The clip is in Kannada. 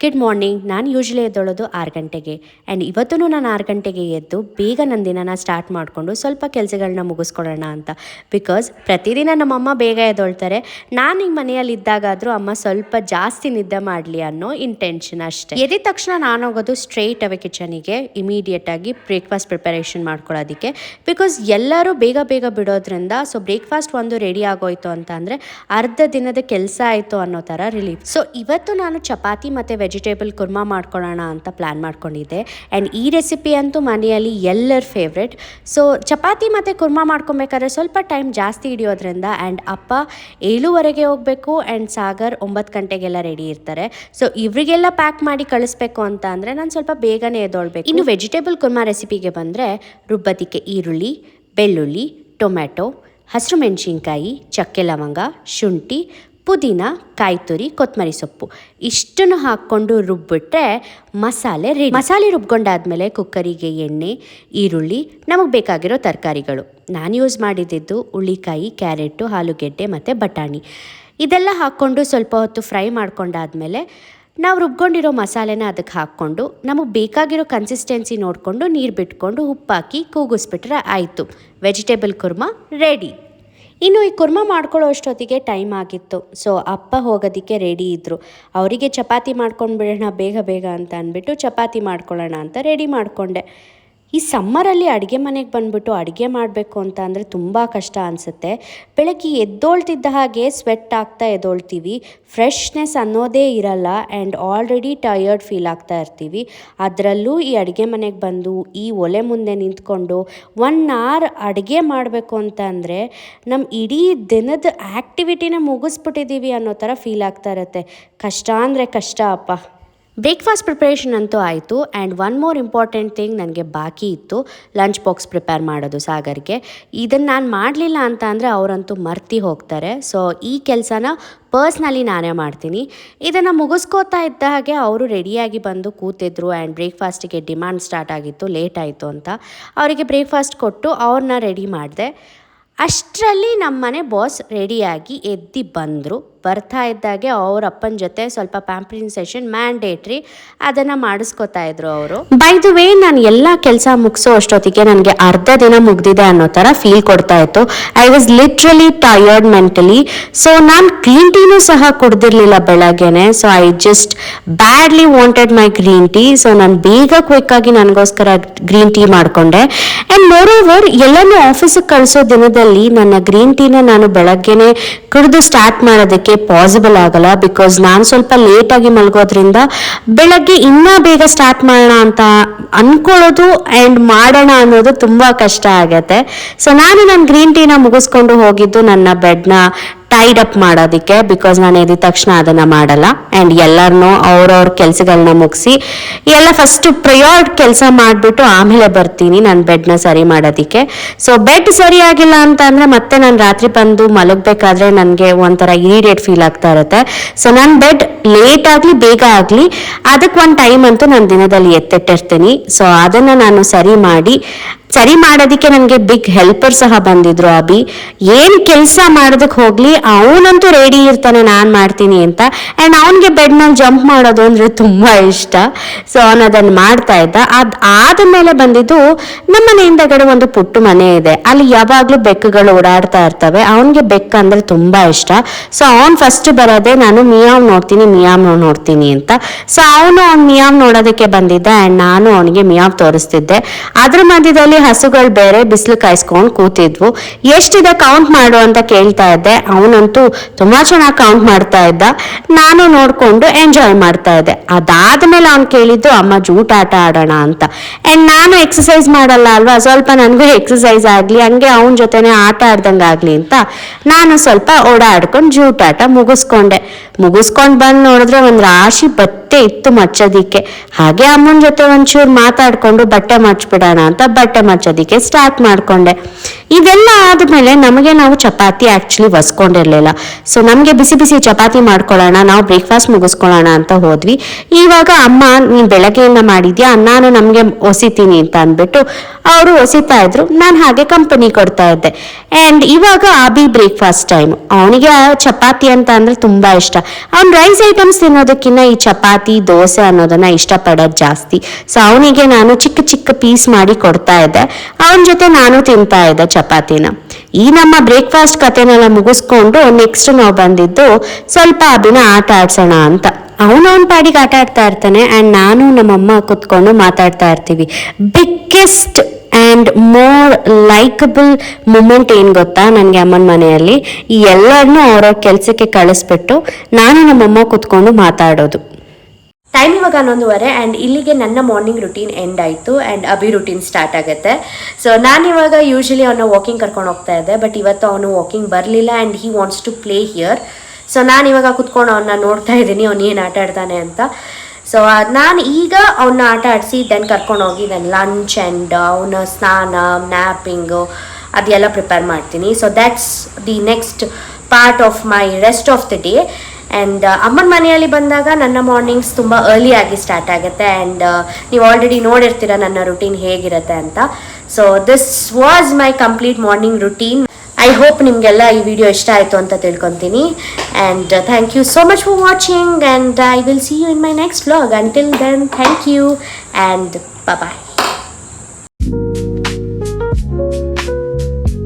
Good morning. ನಾನು ಯೂಶ್ವಲಿ ಎದ್ದೊಳೋದು 6 ಗಂಟೆಗೆ ಆ್ಯಂಡ್ ಇವತ್ತೂ ನಾನು 6 ಗಂಟೆಗೆ ಎದ್ದು ಬೇಗ ನನ್ನ ದಿನನ ಸ್ಟಾರ್ಟ್ ಮಾಡಿಕೊಂಡು ಸ್ವಲ್ಪ ಕೆಲಸಗಳನ್ನ ಮುಗಿಸ್ಕೊಳ್ಳೋಣ ಅಂತ. ಬಿಕಾಸ್ ಪ್ರತಿದಿನ ನಮ್ಮಮ್ಮ ಬೇಗ ಎದ್ದೊಳ್ತಾರೆ. ನಾನು ಈಗ ಮನೆಯಲ್ಲಿ ಇದ್ದಾಗಾದರೂ ಅಮ್ಮ ಸ್ವಲ್ಪ ಜಾಸ್ತಿ ನಿದ್ದೆ ಮಾಡಲಿ ಅನ್ನೋ ಇಂಟೆನ್ಷನ್ ಅಷ್ಟೇ. ಎದ್ದ ತಕ್ಷಣ ನಾನು ಹೋಗೋದು ಸ್ಟ್ರೈಟ್ ಅವೇ ಕಿಚನಿಗೆ ಇಮಿಡಿಯೇಟಾಗಿ ಬ್ರೇಕ್ಫಾಸ್ಟ್ ಪ್ರಿಪರೇಷನ್ ಮಾಡ್ಕೊಳ್ಳೋದಕ್ಕೆ. ಬಿಕಾಸ್ ಎಲ್ಲರೂ ಬೇಗ ಬೇಗ ಬಿಡೋದ್ರಿಂದ ಸೊ ಬ್ರೇಕ್ಫಾಸ್ಟ್ ಒಂದು ರೆಡಿ ಆಗೋಯ್ತು ಅಂತ ಅಂದರೆ ಅರ್ಧ ದಿನದ ಕೆಲಸ ಆಯಿತು ಅನ್ನೋ ಥರ ರಿಲೀಫ್. ಸೊ ಇವತ್ತು ನಾನು ಚಪಾತಿ ಮತ್ತು ವೆಜಿಟೇಬಲ್ ಕುರ್ಮಾ ಮಾಡ್ಕೊಳ್ಳೋಣ ಅಂತ ಪ್ಲ್ಯಾನ್ ಮಾಡ್ಕೊಂಡಿದ್ದೆ. ಆ್ಯಂಡ್ ಈ ರೆಸಿಪಿ ಅಂತೂ ಮನೆಯಲ್ಲಿ ಎಲ್ಲರ ಫೇವ್ರೆಟ್. ಸೊ ಚಪಾತಿ ಮತ್ತು ಕುರ್ಮಾ ಮಾಡ್ಕೊಬೇಕಾದ್ರೆ ಸ್ವಲ್ಪ ಟೈಮ್ ಜಾಸ್ತಿ ಹಿಡಿಯೋದ್ರಿಂದ ಆ್ಯಂಡ್ ಅಪ್ಪ 7:15 ಹೋಗಬೇಕು ಆ್ಯಂಡ್ ಸಾಗರ್ 9 ಗಂಟೆಗೆಲ್ಲ ರೆಡಿ ಇರ್ತಾರೆ. ಸೊ ಇವರಿಗೆಲ್ಲ ಪ್ಯಾಕ್ ಮಾಡಿ ಕಳಿಸ್ಬೇಕು ಅಂತ ಅಂದರೆ ನಾನು ಸ್ವಲ್ಪ ಬೇಗನೆ ಎದ್ದೊಳ್ಬೇಕು. ಇನ್ನು ವೆಜಿಟೇಬಲ್ ಕುರ್ಮಾ ರೆಸಿಪಿಗೆ ಬಂದರೆ ರುಬ್ಬದಿಕ್ಕೆ ಈರುಳ್ಳಿ, ಬೆಳ್ಳುಳ್ಳಿ, ಟೊಮ್ಯಾಟೊ, ಹಸಿರು ಮೆಣಸಿನ್ಕಾಯಿ, ಚಕ್ಕೆ ಲವಂಗ, ಶುಂಠಿ, ಪುದೀನ, ಕಾಯಿ ತುರಿ, ಕೊತ್ತಂಬರಿ ಸೊಪ್ಪು ಇಷ್ಟನ್ನು ಹಾಕ್ಕೊಂಡು ರುಬ್ಬಿಟ್ರೆ ಮಸಾಲೆ ರೆಡಿ. ಮಸಾಲೆ ರುಬ್ಕೊಂಡಾದ್ಮೇಲೆ ಕುಕ್ಕರಿಗೆ ಎಣ್ಣೆ, ಈರುಳ್ಳಿ, ನಮಗೆ ಬೇಕಾಗಿರೋ ತರಕಾರಿಗಳು ನಾನು ಯೂಸ್ ಮಾಡಿದ್ದು ಹುಳ್ಳಿಕಾಯಿ, ಕ್ಯಾರೆಟು, ಆಲೂಗೆಡ್ಡೆ ಮತ್ತು ಬಟಾಣಿ ಇದೆಲ್ಲ ಹಾಕ್ಕೊಂಡು ಸ್ವಲ್ಪ ಹೊತ್ತು ಫ್ರೈ ಮಾಡ್ಕೊಂಡಾದ್ಮೇಲೆ ನಾವು ರುಬ್ಕೊಂಡಿರೋ ಮಸಾಲೆನ ಅದಕ್ಕೆ ಹಾಕ್ಕೊಂಡು ನಮಗೆ ಬೇಕಾಗಿರೋ ಕನ್ಸಿಸ್ಟೆನ್ಸಿ ನೋಡಿಕೊಂಡು ನೀರು ಬಿಟ್ಕೊಂಡು ಉಪ್ಪಾಕಿ ಕೂಗಿಸ್ಬಿಟ್ರೆ ಆಯಿತು, ವೆಜಿಟೇಬಲ್ ಕುರ್ಮಾ ರೆಡಿ. ಇನ್ನು ಈ ಕುರ್ಮಾ ಮಾಡ್ಕೊಳ್ಳೋ ಅಷ್ಟೊತ್ತಿಗೆ ಟೈಮ್ ಆಗಿತ್ತು. ಸೊ ಅಪ್ಪ ಹೋಗೋದಕ್ಕೆ ರೆಡಿ ಇದ್ದರು. ಅವರಿಗೆ ಚಪಾತಿ ಮಾಡ್ಕೊಂಡು ಬಿಡೋಣ ಬೇಗ ಬೇಗ ಅಂತ ಅಂದ್ಬಿಟ್ಟು ಚಪಾತಿ ಮಾಡ್ಕೊಳ್ಳೋಣ ಅಂತ ರೆಡಿ ಮಾಡಿಕೊಂಡೆ. ಈ ಸಮ್ಮರಲ್ಲಿ ಅಡುಗೆ ಮನೆಗೆ ಬಂದುಬಿಟ್ಟು ಅಡುಗೆ ಮಾಡಬೇಕು ಅಂತ ಅಂದರೆ ತುಂಬ ಕಷ್ಟ ಅನಿಸುತ್ತೆ. ಬೆಳಗ್ಗೆ ಎದ್ದೋಳ್ತಿದ್ದ ಹಾಗೆ ಸ್ವೆಟ್ ಆಗ್ತಾ ಎದ್ದೋಳ್ತೀವಿ, ಫ್ರೆಶ್ನೆಸ್ ಅನ್ನೋದೇ ಇರಲ್ಲ ಆ್ಯಂಡ್ ಆಲ್ರೆಡಿ ಟಯರ್ಡ್ ಫೀಲ್ ಆಗ್ತಾ ಇರ್ತೀವಿ. ಅದರಲ್ಲೂ ಈ ಅಡುಗೆ ಮನೆಗೆ ಬಂದು ಈ ಒಲೆ ಮುಂದೆ ನಿಂತ್ಕೊಂಡು 1 hour ಅಡುಗೆ ಮಾಡಬೇಕು ಅಂತ ಅಂದರೆ ನಮ್ಮ ಇಡೀ ದಿನದ ಆ್ಯಕ್ಟಿವಿಟಿನ ಮುಗಿಸ್ಬಿಟ್ಟಿದ್ದೀವಿ ಅನ್ನೋ ಥರ ಫೀಲ್ ಆಗ್ತಾ ಇರುತ್ತೆ. ಕಷ್ಟ ಅಂದರೆ ಕಷ್ಟ ಅಪ್ಪ. ಬ್ರೇಕ್ಫಾಸ್ಟ್ ಪ್ರಿಪ್ರೇಷನ್ ಅಂತೂ ಆಯಿತು and one more important thing ನನಗೆ ಬಾಕಿ ಇತ್ತು, ಲಂಚ್ ಬಾಕ್ಸ್ ಪ್ರಿಪೇರ್ ಮಾಡೋದು ಸಾಗರ್ಗೆ. ಇದನ್ನು ನಾನು ಮಾಡಲಿಲ್ಲ ಅಂತ ಅಂದರೆ ಅವರಂತೂ ಮರ್ತಿ ಹೋಗ್ತಾರೆ. ಸೊ ಈ ಕೆಲಸನ ಪರ್ಸ್ನಲಿ ನಾನೇ ಮಾಡ್ತೀನಿ. ಇದನ್ನು ಮುಗಿಸ್ಕೋತಾ ಇದ್ದ ಹಾಗೆ ಅವರು ರೆಡಿಯಾಗಿ ಬಂದು ಕೂತಿದ್ರು ಆ್ಯಂಡ್ ಬ್ರೇಕ್ಫಾಸ್ಟಿಗೆ ಡಿಮ್ಯಾಂಡ್ ಸ್ಟಾರ್ಟ್ ಆಗಿತ್ತು, ಲೇಟ್ ಆಯಿತು ಅಂತ. ಅವರಿಗೆ ಬ್ರೇಕ್ಫಾಸ್ಟ್ ಕೊಟ್ಟು ಅವ್ರನ್ನ ರೆಡಿ ಮಾಡಿದೆ. ಅಷ್ಟರಲ್ಲಿ ನಮ್ಮನೆ ಬಾಸ್ ರೆಡಿಯಾಗಿ ಎದ್ದು ಬಂದರು. ಬರ್ತಾ ಇದ್ದಾಗೆ ಅವ್ರ ಅಪ್ಪನ ಜೊತೆ ಸ್ವಲ್ಪ ಪ್ಯಾಂಪರಿಂಗ್ ಸೆಷನ್ ಮ್ಯಾಂಡೇಟ್ರಿ, ಅದನ್ನು ಮಾಡಿಸ್ಕೊತಾ ಇದ್ರು ಅವರು. ಬೈ ದ ವೇ ನಾನು ಎಲ್ಲ ಕೆಲಸ ಮುಗಿಸೋ ಅಷ್ಟೊತ್ತಿಗೆ ನನಗೆ ಅರ್ಧ ದಿನ ಮುಗ್ದಿದೆ ಅನ್ನೋ ಥರ ಫೀಲ್ ಕೊಡ್ತಾ ಇತ್ತು. I was literally tired mentally. So ನಾನು ಗ್ರೀನ್ ಟೀನೂ ಸಹ ಕುಡ್ದಿರಲಿಲ್ಲ ಬೆಳಗ್ಗೆನೆ. So I just badly wanted my green tea. So ನಾನು ಬೇಗ ಕ್ವಿಕ್ಕಾಗಿ ನನಗೋಸ್ಕರ ಗ್ರೀನ್ ಟೀ ಮಾಡಿಕೊಂಡೆ. ಆ್ಯಂಡ್ ಮೋರ್ ಓವರ್ ಎಲ್ಲನೂ ಆಫೀಸಿಗೆ ಕಳಿಸೋ ದಿನದಲ್ಲಿ ನನ್ನ ಗ್ರೀನ್ ಟೀನ ನಾನು ಬೆಳಗ್ಗೆನೆ ಕುಡಿದು ಸ್ಟಾರ್ಟ್ ಮಾಡೋದಕ್ಕೆ ಪಾಸಿಬಲ್ ಆಗಲ್ಲ. ಬಿಕಾಸ್ ನಾನು ಸ್ವಲ್ಪ ಲೇಟಾಗಿ ಮಲಗೋದ್ರಿಂದ ಬೆಳಗ್ಗೆ ಇನ್ನೂ ಬೇಗ ಸ್ಟಾರ್ಟ್ ಮಾಡೋಣ ಅಂತ ಅಂದ್ಕೊಳ್ಳೋದು ಆ್ಯಂಡ್ ಮಾಡೋಣ ಅನ್ನೋದು ತುಂಬ ಕಷ್ಟ ಆಗತ್ತೆ. ಸೊ ನಾನು ನನ್ನ ಗ್ರೀನ್ ಟೀನ ಮುಗಿಸ್ಕೊಂಡು ಹೋಗಿದ್ದು ನನ್ನ ಬೆಡ್ನ ಟೈಡ್ ಅಪ್ ಮಾಡೋದಕ್ಕೆ. ಬಿಕಾಸ್ ನಾನು ಎದ್ದ ತಕ್ಷಣ ಅದನ್ನು ಮಾಡಲ್ಲ ಆ್ಯಂಡ್ ಎಲ್ಲರನ್ನೂ ಅವ್ರವ್ರ ಕೆಲಸಗಳನ್ನ ಮುಗಿಸಿ ಎಲ್ಲ ಫಸ್ಟು ಪ್ರಯಾರ್ಡ್ ಕೆಲಸ ಮಾಡಿಬಿಟ್ಟು ಆಮೇಲೆ ಬರ್ತೀನಿ ನನ್ನ ಬೆಡ್ನ ಸರಿ ಮಾಡೋದಕ್ಕೆ. ಸೊ ಬೆಡ್ ಸರಿಯಾಗಿಲ್ಲ ಅಂತ ಅಂದರೆ ಮತ್ತೆ ನಾನು ರಾತ್ರಿ ಬಂದು ಮಲಗಬೇಕಾದ್ರೆ ನನಗೆ ಒಂಥರ ಇರಿಟೇಟ್ ಫೀಲ್ ಆಗ್ತಾ ಇರುತ್ತೆ. ಸೊ ನನ್ನ ಬೆಡ್ ಲೇಟ್ ಆಗಲಿ ಬೇಗ ಆಗಲಿ ಅದಕ್ಕೆ ಒಂದು ಟೈಮ್ ಅಂತೂ ನಾನು ದಿನದಲ್ಲಿ ಎತ್ತಿಟ್ಟಿರ್ತೀನಿ. ಸೊ ಅದನ್ನು ನಾನು ಸರಿ ಮಾಡೋದಕ್ಕೆ ನನಗೆ ಬಿಗ್ ಹೆಲ್ಪರ್ ಸಹ ಬಂದಿದ್ರು, ಅಭಿ. ಏನು ಕೆಲಸ ಮಾಡೋದಕ್ಕೆ ಹೋಗಲಿ ಅವನಂತೂ ರೆಡಿ ಇರ್ತಾನೆ ನಾನು ಮಾಡ್ತೀನಿ ಅಂತ. ಆ್ಯಂಡ್ ಅವನಿಗೆ ಬೆಡ್ನಲ್ಲಿ ಜಂಪ್ ಮಾಡೋದು ಅಂದರೆ ತುಂಬ ಇಷ್ಟ. ಸೊ ಅವನು ಅದನ್ನು ಮಾಡ್ತಾ ಇದ್ದ. ಆದಮೇಲೆ ಬಂದಿದ್ದು ನಮ್ಮ ಮನೆಯಿಂದಗಡೆ ಒಂದು ಪುಟ್ಟ ಮನೆ ಇದೆ, ಅಲ್ಲಿ ಯಾವಾಗಲೂ ಬೆಕ್ಕುಗಳು ಓಡಾಡ್ತಾ ಇರ್ತವೆ. ಅವನಿಗೆ ಬೆಕ್ಕು ಅಂದರೆ ತುಂಬ ಇಷ್ಟ. ಸೊ ಅವ್ನು ಫಸ್ಟ್ ಬರೋದೇ ನಾನು ಮಿಯಾವ್ ನೋಡ್ತೀನಿ ಅಂತ. ಸೊ ಅವನು ಮಿಯಾವ್ ನೋಡೋದಕ್ಕೆ ಬಂದಿದ್ದ ಆ್ಯಂಡ್ ನಾನು ಅವನಿಗೆ ಮಿಯಾವ್ ತೋರಿಸ್ತಿದ್ದೆ. ಅದ್ರ ಮಧ್ಯದಲ್ಲಿ ಹಸುಗಳು ಬೇರೆ ಬಿಸಿಲು ಕಾಯಿಸ್ಕೊಂಡು ಕೂತಿದ್ವು. ಎಷ್ಟಿದೆ ಕೌಂಟ್ ಮಾಡು ಅಂತ ಕೇಳ್ತಾ ಇದ್ದೆ. ಅವನಂತೂ ತುಂಬಾ ಚೆನ್ನಾಗಿ ಕೌಂಟ್ ಮಾಡ್ತಾ ಇದ್ದ. ನಾನು ನೋಡ್ಕೊಂಡು ಎಂಜಾಯ್ ಮಾಡ್ತಾ ಇದ್ದೆ. ಅದಾದ್ಮೇಲೆ ಅವ್ನು ಕೇಳಿದ್ದು ಅಮ್ಮ ಜೂಟಾಟ ಆಡೋಣ ಅಂತ. ಆ್ಯಂಡ್ ನಾನು ಎಕ್ಸಸೈಸ್ ಮಾಡಲ್ಲ ಅಲ್ವಾ, ಸ್ವಲ್ಪ ನನಗೂ ಎಕ್ಸಸೈಸ್ ಆಗಲಿ ಹಂಗೆ ಅವನ ಜೊತೆನೆ ಆಟ ಆಡ್ದಂಗೆ ಆಗಲಿ ಅಂತ ನಾನು ಸ್ವಲ್ಪ ಓಡಾಡ್ಕೊಂಡು ಜೂಟಾಟ ಮುಗಿಸ್ಕೊಂಡು ಬಂದು ನೋಡಿದ್ರೆ ಒಂದು ರಾಶಿ ಬಟ್ಟೆ ಇತ್ತು ಮಚ್ಚೋದಿಕ್ಕೆ. ಹಾಗೆ ಅಮ್ಮನ ಜೊತೆ ಒಂಚೂರು ಮಾತಾಡ್ಕೊಂಡು ಬಟ್ಟೆ ಮಚ್ಬಿಡೋಣ ಅಂತ ಬಟ್ಟೆ ಮಚ್ಚೋದಿಕ್ಕೆ ಸ್ಟಾರ್ಟ್ ಮಾಡಿಕೊಂಡೆ. ಇದೆಲ್ಲ ಆದಮೇಲೆ ನಾವು ಚಪಾತಿ ಆ್ಯಕ್ಚುಲಿ ಒಸ್ಕೊಂಡಿರಲಿಲ್ಲ. ಸೊ ನಮಗೆ ಬಿಸಿ ಬಿಸಿ ಚಪಾತಿ ಮಾಡ್ಕೊಳ್ಳೋಣ, ನಾವು ಬ್ರೇಕ್ಫಾಸ್ಟ್ ಮುಗಿಸ್ಕೊಳ್ಳೋಣ ಅಂತ ಹೋದ್ವಿ. ಇವಾಗ ಅಮ್ಮ ನೀನು ಬೆಳಗ್ಗೆಯಿಂದ ಮಾಡಿದ್ಯಾ, ನಾನು ನಮಗೆ ಒಸಿತೀನಿ ಅಂತ ಅಂದ್ಬಿಟ್ಟು ಅವರು ಒಸಿತಾ ಇದ್ರು. ನಾನು ಹಾಗೆ ಕಂಪನಿ ಕೊಡ್ತಾ ಇದ್ದೆ. ಆ್ಯಂಡ್ ಇವಾಗ ಅಭಿ ಬ್ರೇಕ್ಫಾಸ್ಟ್ ಟೈಮ್. ಅವನಿಗೆ ಚಪಾತಿ ಅಂತ ಅಂದರೆ ತುಂಬ ಇಷ್ಟ. ಅವ್ನು ರೈಸ್ ಐಟಮ್ಸ್ ತಿನ್ನೋದಕ್ಕಿಂತ ಈ ಚಪಾತಿ ಚಪಾತಿ ದೋಸೆ ಅನ್ನೋದನ್ನ ಇಷ್ಟಪಡೋದು ಜಾಸ್ತಿ. ಸೊ ಅವನಿಗೆ ನಾನು ಚಿಕ್ಕ ಚಿಕ್ಕ ಪೀಸ್ ಮಾಡಿ ಕೊಡ್ತಾ ಇದ್ದೆ, ಅವನ ಜೊತೆ ನಾನು ತಿಂತಾ ಇದ್ದೆ ಚಪಾತಿನ. ಈ ನಮ್ಮ ಬ್ರೇಕ್ಫಾಸ್ಟ್ ಕತೆನೆಲ್ಲ ಮುಗಿಸ್ಕೊಂಡು ನೆಕ್ಸ್ಟ್ ನಾವು ಬಂದಿದ್ದು ಸ್ವಲ್ಪ ಅಭಿನ ಆಟ ಆಡ್ಸೋಣ ಅಂತ. ಅವನವನ ಪಾಡಿಗೆ ಆಟ ಆಡ್ತಾ ಇರ್ತಾನೆ ಆ್ಯಂಡ್ ನಾನು ನಮ್ಮಮ್ಮ ಕುತ್ಕೊಂಡು ಮಾತಾಡ್ತಾ ಇರ್ತೀವಿ. Biggest and more likeable moment ಏನು ಗೊತ್ತಾ ನನಗೆ ಅಮ್ಮನ ಮನೆಯಲ್ಲಿ, ಈ ಎಲ್ಲರನ್ನೂ ಅವ್ರವ್ರ ಕೆಲಸಕ್ಕೆ ಕಳಿಸ್ಬಿಟ್ಟು ನಾನು ನಮ್ಮಮ್ಮ ಕುತ್ಕೊಂಡು ಮಾತಾಡೋದು. ಟೈಮ್ ಇವಾಗ 11:30 ಆ್ಯಂಡ್ ಇಲ್ಲಿಗೆ ನನ್ನ ಮಾರ್ನಿಂಗ್ ರುಟೀನ್ ಎಂಡ್ ಆಯಿತು ಆ್ಯಂಡ್ ಅಭಿ ರುಟೀನ್ ಸ್ಟಾರ್ಟ್ ಆಗುತ್ತೆ. ಸೊ ನಾನಿವಾಗ ಯೂಶ್ವಲಿ ಅವನ್ನ ವಾಕಿಂಗ್ ಕರ್ಕೊಂಡು ಹೋಗ್ತಾ ಇದ್ದೆ, ಬಟ್ ಇವತ್ತು ಅವನು ವಾಕಿಂಗ್ ಬರಲಿಲ್ಲ and he wants to play here. So ನಾನಿವಾಗ ಕುತ್ಕೊಂಡು ಅವನ್ನ ನೋಡ್ತಾ ಇದ್ದೀನಿ ಅವ್ನು ಏನು ಆಟ ಆಡ್ತಾನೆ ಅಂತ. ಸೊ ನಾನು ಈಗ ಅವನ್ನ ಆಟ ಆಡಿಸಿ ದೆನ್ ಕರ್ಕೊಂಡೋಗಿ ದೆನ್ ಲಂಚ್ ಆ್ಯಂಡ್ ಅವನ ಸ್ನಾನ ನ್ಯಾಪಿಂಗು ಅದೆಲ್ಲ ಪ್ರಿಪೇರ್ ಮಾಡ್ತೀನಿ. So that's the next part of my rest of the day. And ಅಮ್ಮನ ಮನೆಯಲ್ಲಿ ಬಂದಾಗ ನನ್ನ ಮಾರ್ನಿಂಗ್ಸ್ ತುಂಬ ಅರ್ಲಿಯಾಗಿ ಸ್ಟಾರ್ಟ್ ಆಗುತ್ತೆ ಆ್ಯಂಡ್ ನೀವು ಆಲ್ರೆಡಿ ನೋಡಿರ್ತೀರ ನನ್ನ ರುಟೀನ್ ಹೇಗಿರುತ್ತೆ ಅಂತ. So this was my complete morning routine. I hope ನಿಮಗೆಲ್ಲ ಈ ವಿಡಿಯೋ ಇಷ್ಟ ಆಯಿತು ಅಂತ ತಿಳ್ಕೊತೀನಿ. And thank you so much for watching and I will see you in my next vlog. Until then thank you and bye.